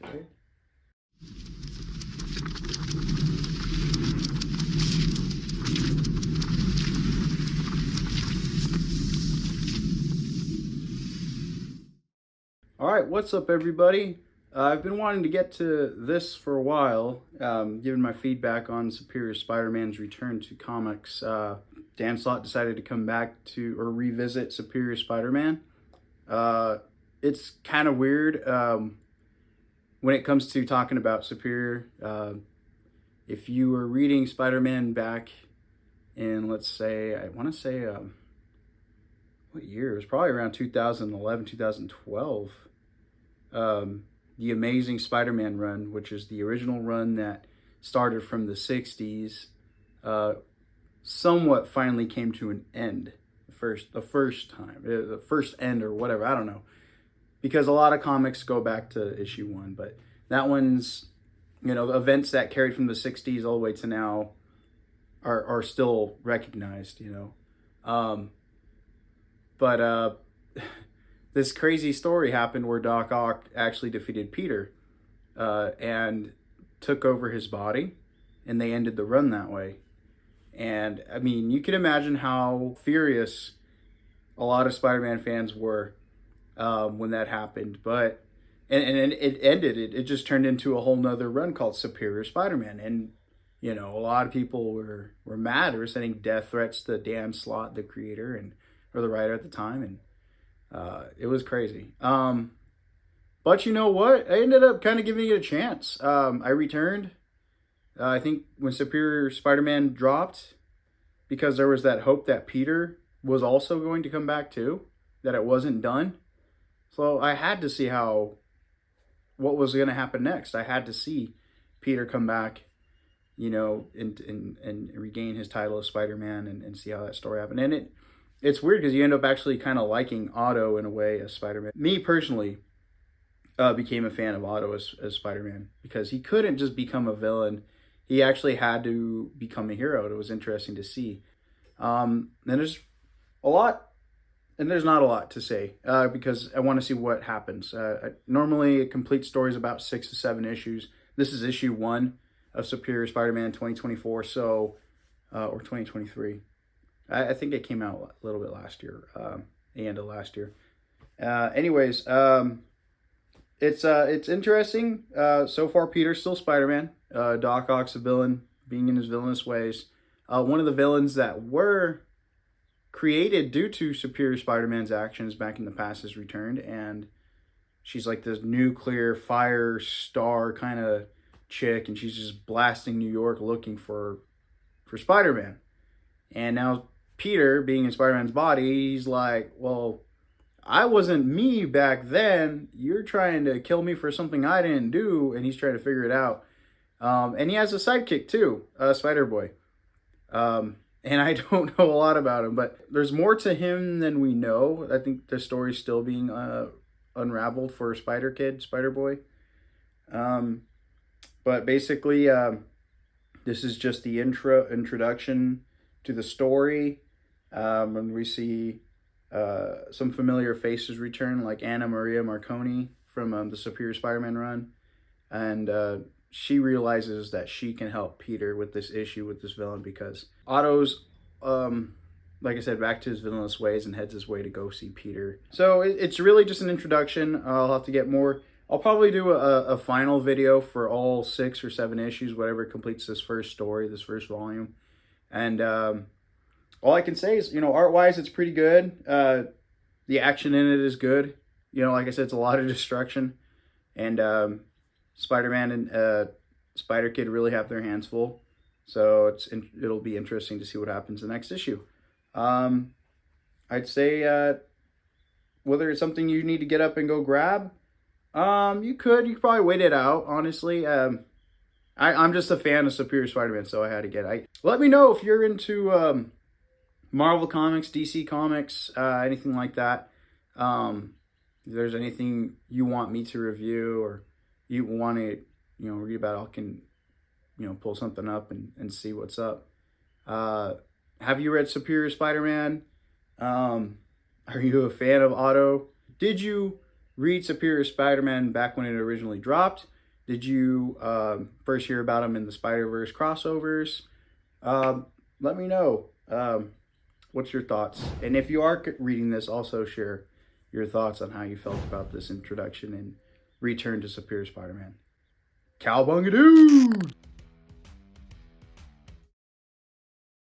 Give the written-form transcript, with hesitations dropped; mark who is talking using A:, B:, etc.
A: Okay. All right, what's up, everybody? I've been wanting to get to this for a while, given my feedback on Superior Spider-Man's return to comics. Dan Slott decided to come back to or revisit Superior Spider-Man. It's kind of weird when it comes to talking about Superior. If you were reading Spider-Man back in, let's say, I want to say, what year? It was probably around 2011, 2012. The Amazing Spider-Man run, which is the original run that started from the 60s, somewhat finally came to an end. The first end or whatever, I don't know. Because a lot of comics go back to issue 1, but that one's, the events that carried from the 60s all the way to now are still recognized, But this crazy story happened where Doc Ock actually defeated Peter and took over his body, and they ended the run that way. And I mean, you can imagine how furious a lot of Spider-Man fans were when that happened. But and it ended. It just turned into a whole nother run called Superior Spider-Man, and a lot of people were mad. They were sending death threats to Dan Slott, the creator or the writer at the time, and it was crazy. But you know what? I ended up kind of giving it a chance. I returned. I think when Superior Spider-Man dropped, because there was that hope that Peter was also going to come back too, that it wasn't done. So I had to see what was going to happen next. I had to see Peter come back, and regain his title of Spider-Man and see how that story happened. And it's weird because you end up actually kind of liking Otto in a way as Spider-Man. Me personally became a fan of Otto as Spider-Man because he couldn't just become a villain. He actually had to become a hero. It was interesting to see. And there's a lot, and there's not a lot to say because I want to see what happens. Normally, a complete story is about 6 to 7 issues. This is issue 1 of Superior Spider-Man 2024, or 2023. I think it came out a little bit last year, the end of last year. Anyways, it's interesting. So far, Peter's still Spider-Man. Doc Ock's a villain, being in his villainous ways. One of the villains that were created due to Superior Spider-Man's actions back in the past has returned, and she's like this nuclear fire star kind of chick, and she's just blasting New York looking for Spider-Man. And now Peter, being in Spider-Man's body, he's like, well, I wasn't me back then. You're trying to kill me for something I didn't do, and he's trying to figure it out. And he has a sidekick too, Spider-Boy. And I don't know a lot about him, but there's more to him than we know. I think the story's still being unraveled for Spider-Boy. But basically, this is just the introduction to the story. And we see some familiar faces return, like Anna Maria Marconi from the Superior Spider-Man run. And she realizes that she can help Peter with this issue with this villain because Otto's, like I said, back to his villainous ways and heads his way to go see Peter. So it's really just an introduction. I'll have to get more. I'll probably do a final video for all 6 or 7 issues, whatever completes this first story, this first volume. And all I can say is, art-wise, it's pretty good. The action in it is good. Like I said, it's a lot of destruction. And Spider-Man and Spider-Kid really have their hands full. So it'll be interesting to see what happens in the next issue. I'd say whether it's something you need to get up and go grab, you could probably wait it out, honestly. I'm just a fan of Superior Spider-Man, so I had to get it. Let me know if you're into Marvel Comics, DC Comics, anything like that. If there's anything you want me to review or you want to, read about, I can, pull something up and see what's up. Have you read Superior Spider-Man? Are you a fan of Otto? Did you read Superior Spider-Man back when it originally dropped? Did you first hear about him in the Spider-Verse crossovers? Let me know. What's your thoughts? And if you are reading this, also share your thoughts on how you felt about this introduction and return to Superior Spider-Man. Cowbunga dude!